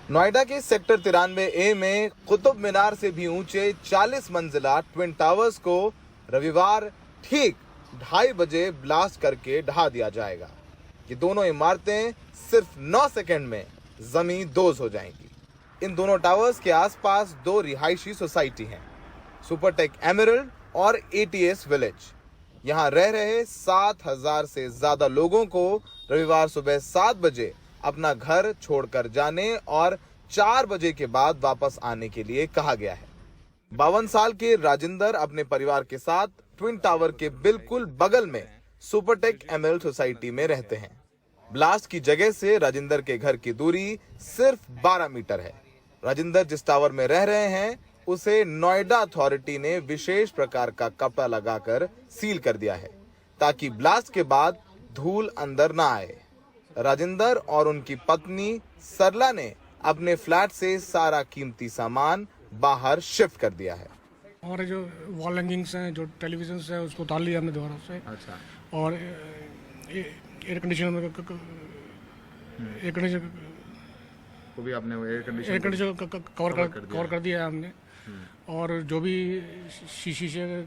नोएडा के sector 93A में कुतुब मीनार से भी ऊंचे 40 मंजिला ट्विन टावर्स को रविवार ठीक 2:30 बजे ब्लास्ट करके ढहा दिया जाएगा। ये दोनों इमारतें सिर्फ 9 सेकंड में जमीन दोज हो जाएंगी। इन दोनों टावर्स के आसपास 2 रिहायशी सोसाइटी हैं, सुपरटेक एमरल्ड और ATS विलेज। यहाँ रह रहे 7,000 से ज्यादा लोगों को रविवार सुबह 7 बजे अपना घर छोड़कर जाने और 4 बजे के बाद वापस आने के लिए कहा गया है। 52 साल के राजिंदर अपने परिवार के साथ ट्विन टावर के बिल्कुल बगल में सुपरटेक एमरल्ड सोसाइटी में रहते हैं। ब्लास्ट की जगह से राजिंदर के घर की दूरी सिर्फ 12 मीटर है। राजिंदर जिस टावर में रह रहे हैं उसे नोएडा अथॉरिटी ने विशेष प्रकार का कपड़ा लगाकर सील कर दिया है ताकि ब्लास्ट के बाद धूल अंदर ना आए। राजिंदर और उनकी पत्नी सरला ने अपने फ्लैट से सारा कीमती सामान बाहर शिफ्ट कर दिया है। और जो वॉल हैंगिंग्स हैं, जो टेलीविजन है, उसको उतार लिया हमने दोबारा से। अच्छा। और एयर कंडीशनर वो भी आपने एयर कंडीशनर कवर कर दिया है हमने। और जो भी शीशे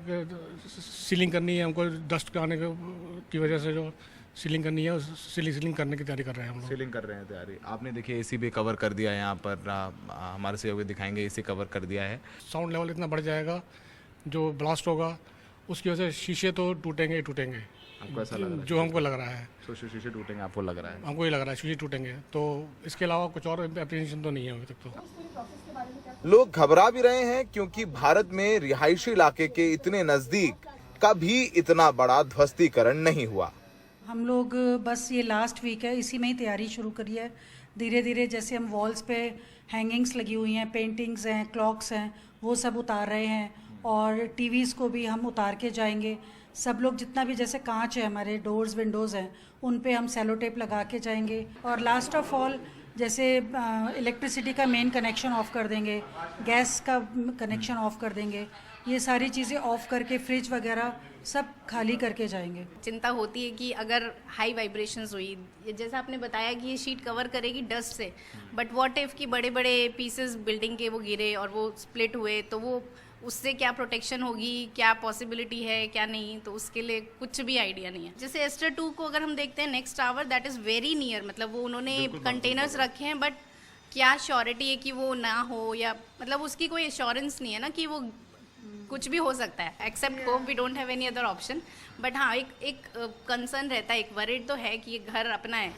सीलिंग करनी है हमको, डस्ट आने की वजह से जो सीलिंग करनी है, सीलिंग करने की तैयारी कर रहे हैं हम लोग। सीलिंग कर रहे हैं तैयारी। आपने देखिए AC भी कवर कर दिया है, यहाँ पर हमारे सहयोगी दिखाएंगे, AC कवर कर दिया है। साउंड लेवल इतना बढ़ जाएगा, जो ब्लास्ट होगा उसकी वजह से शीशे तो टूटेंगे ही टूटेंगे। आपको ऐसा लग रहा है? जो हमको लग रहा है। तो शीशे टूटेंगे आपको लग रहा है? हमको ही लग रहा है शीशे टूटेंगे। तो इसके अलावा कुछ और एप्लीकेशन तो नहीं है अभी तक। तो लोग घबरा भी रहे हैं क्योंकि भारत में रिहायशी इलाके के इतने नजदीक कभी इतना बड़ा ध्वस्तीकरण नहीं हुआ। हम लोग बस ये लास्ट वीक है, इसी में ही तैयारी शुरू करी है। धीरे धीरे जैसे हम वॉल्स पे हैंगिंग्स लगी हुई हैं, पेंटिंग्स हैं, क्लॉक्स हैं, वो सब उतार रहे हैं। और टीवीज़ को भी हम उतार के जाएंगे। सब लोग जितना भी जैसे कांच है, हमारे डोर्स विंडोज़ हैं, उन पे हम सेलो टेप लगा के जाएंगे। और लास्ट ऑफ ऑल जैसे इलेक्ट्रिसिटी का मेन कनेक्शन ऑफ कर देंगे, गैस का कनेक्शन ऑफ कर देंगे। ये सारी चीज़ें ऑफ करके फ्रिज वगैरह सब खाली करके जाएंगे। चिंता होती है कि अगर हाई वाइब्रेशंस हुई, जैसा आपने बताया कि ये शीट कवर करेगी डस्ट से, बट व्हाट इफ कि बड़े बड़े पीसेस बिल्डिंग के वो गिरे और वो स्प्लिट हुए, तो वो उससे क्या प्रोटेक्शन होगी, क्या पॉसिबिलिटी है, क्या नहीं, तो उसके लिए कुछ भी आइडिया नहीं है। जैसे एस्टर 2 को अगर हम देखते हैं, next tower that is very near, मतलब वो उन्होंने कंटेनर्स रखे हैं, बट क्या श्योरिटी है कि वो ना हो, या मतलब उसकी कोई एश्योरेंस नहीं है ना कि वो कुछ भी हो सकता है। Except hope, we don't have any other option. But हाँ, एक कंसर्न रहता है, एक वरीड तो है कि ये घर अपना है।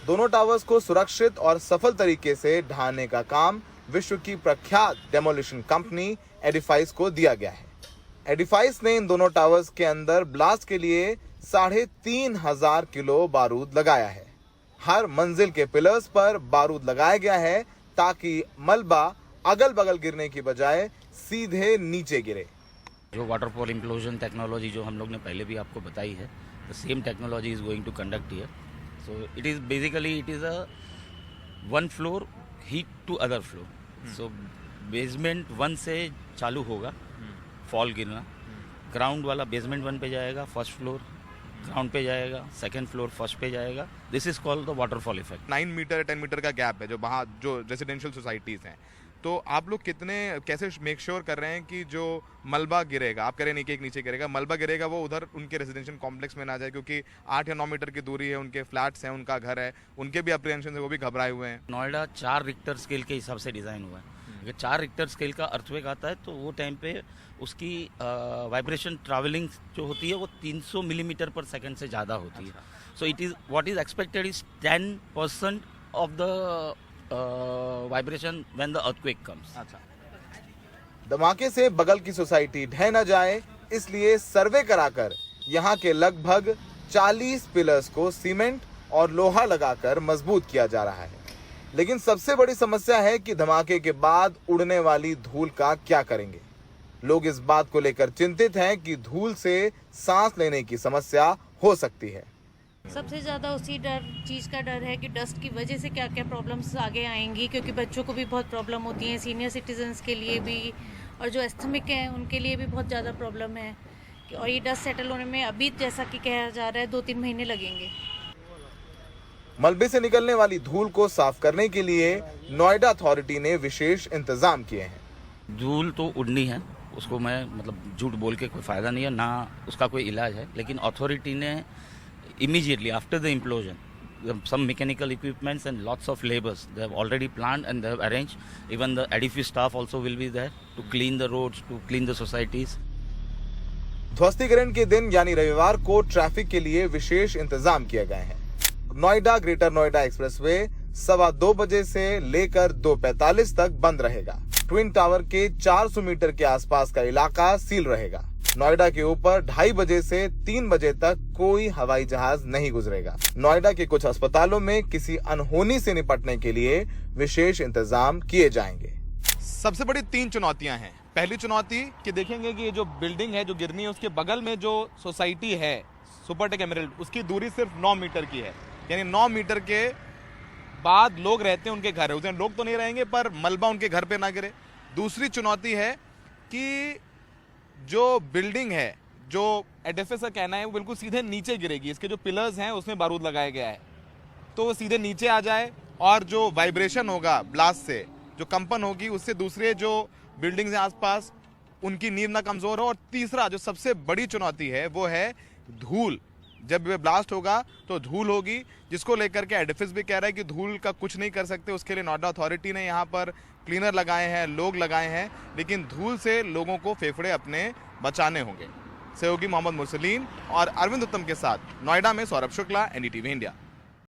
दोनों टावर्स को सुरक्षित और सफल तरीके से ढहाने का काम विश्व की प्रख्यात डेमोलिशन कंपनी एडिफाइस को दिया गया है। एडिफाइस ने इन दोनों टावर्स के अंदर ब्लास्ट के लिए 3,500 किलो बारूद लगाया है। हर मंजिल के पिलर्स पर बारूद लगाया गया है ताकि मलबा अगल बगल गिरने की बजाय सीधे नीचे गिरे। जो वाटरफॉल इम्प्लोजन टेक्नोलॉजी जो हम लोग ने पहले भी आपको बताई है, the same technology is going to conduct here. So it is basically it is a one floor heat to other floor. So basement 1 से चालू होगा फॉल गिरना, ग्राउंड वाला बेसमेंट 1 पे जाएगा, फर्स्ट फ्लोर ग्राउंड पे जाएगा, सेकंड फ्लोर फर्स्ट पे जाएगा। This is called the waterfall effect. 9 metre 10 metre का गैप है जो वहाँ जो रेजिडेंशियल सोसाइटीज हैं, तो आप लोग कैसे मेक श्योर कर रहे हैं कि जो मलबा गिरेगा, आप कह रहे हैं कि एक नीचे गिरेगा, मलबा गिरेगा वो उधर उनके रेजिडेंशियल कॉम्प्लेक्स में ना जाए, क्योंकि 8 या 9 मीटर की दूरी है, उनके फ्लैट्स हैं, उनका घर है, उनके भी अप्रीहेंशन से वो भी घबराए हुए हैं। नोएडा 4 रिक्टर स्केल के हिसाब से डिज़ाइन हुआ है। अगर 4 रिक्टर स्केल का अर्थक्वेक आता है तो वो टाइम पे उसकी वाइब्रेशन ट्रैवलिंग जो होती है वो 300 मिलीमीटर पर सेकंड से ज़्यादा होती है। So it is what is expected is 10% of the vibration when the earthquake comes. अच्छा, धमाके से बगल की सोसाइटी ढह न जाए, इसलिए सर्वे कराकर यहाँ के लगभग 40 पिलर्स को सीमेंट और लोहा लगाकर मजबूत किया जा रहा है। लेकिन सबसे बड़ी समस्या है कि धमाके के बाद उड़ने वाली धूल का क्या करेंगे। लोग इस बात को लेकर चिंतित हैं कि धूल से सांस लेने की समस्या हो सकती है। सबसे ज़्यादा उसी चीज़ का डर है कि डस्ट की वजह से क्या क्या प्रॉब्लम्स आगे आएंगी, क्योंकि बच्चों को भी बहुत प्रॉब्लम होती है, सीनियर सिटीजन्स के लिए भी, और जो एस्थमिक हैं उनके लिए भी बहुत ज़्यादा प्रॉब्लम है। और ये डस्ट सेटल होने में अभी जैसा कि कहा जा रहा है 2-3 महीने लगेंगे। मलबे से निकलने वाली धूल को साफ करने के लिए नोएडा अथॉरिटी ने विशेष इंतजाम किए हैं। धूल तो उड़नी है, उसको मैं मतलब झूठ बोल के कोई फ़ायदा नहीं है, ना उसका कोई इलाज है, लेकिन अथॉरिटी ने immediately after the implosion some mechanical equipments and lots of labors they have already planned and they have arranged. Even the edifice staff also will be there to clean the roads, to clean the societies. ध्वस्तीकरण के दिन यानी रविवार को traffic के लिए विशेष इंतजाम किए गए हैं। नोएडा ग्रेटर नोएडा एक्सप्रेसवे 2:15 बजे से लेकर 2:45 तक बंद रहेगा। ट्विन टावर के 400 मीटर के आसपास का इलाका सील रहेगा। नोएडा के ऊपर 2:30 बजे से 3 बजे तक कोई हवाई जहाज नहीं गुजरेगा। नोएडा के कुछ अस्पतालों में किसी अनहोनी से निपटने के लिए विशेष इंतजाम किए जाएंगे। सबसे बड़ी 3 चुनौतियां हैं। पहली चुनौती कि देखेंगे कि जो बिल्डिंग है जो गिरनी है उसके बगल में जो सोसाइटी है सुपरटेक एमराल्ड, उसकी दूरी सिर्फ 9 मीटर की है, यानी 9 मीटर के बाद लोग रहते हैं, उनके घर है, उसमें लोग तो नहीं रहेंगे पर मलबा उनके घर पे ना गिरे। दूसरी चुनौती है कि जो बिल्डिंग है, जो एडएफएस का कहना है वो बिल्कुल सीधे नीचे गिरेगी, इसके जो पिलर्स हैं उसमें बारूद लगाया गया है, तो वो सीधे नीचे आ जाए और जो वाइब्रेशन होगा ब्लास्ट से, जो कंपन होगी उससे दूसरे जो बिल्डिंग्स हैं आसपास उनकी नींव ना कमजोर हो। और तीसरा जो सबसे बड़ी चुनौती है वो है धूल। जब वे ब्लास्ट होगा तो धूल होगी, जिसको लेकर के एडएफएस भी कह रहा है कि धूल का कुछ नहीं कर सकते, उसके लिए नोएडा अथॉरिटी ने यहाँ पर क्लीनर लगाए हैं, लोग लगाए हैं, लेकिन धूल से लोगों को फेफड़े अपने बचाने होंगे। सहयोगी मोहम्मद मुरसलीन और अरविंद उत्तम के साथ नोएडा में सौरभ शुक्ला, एनडीटीवी इंडिया।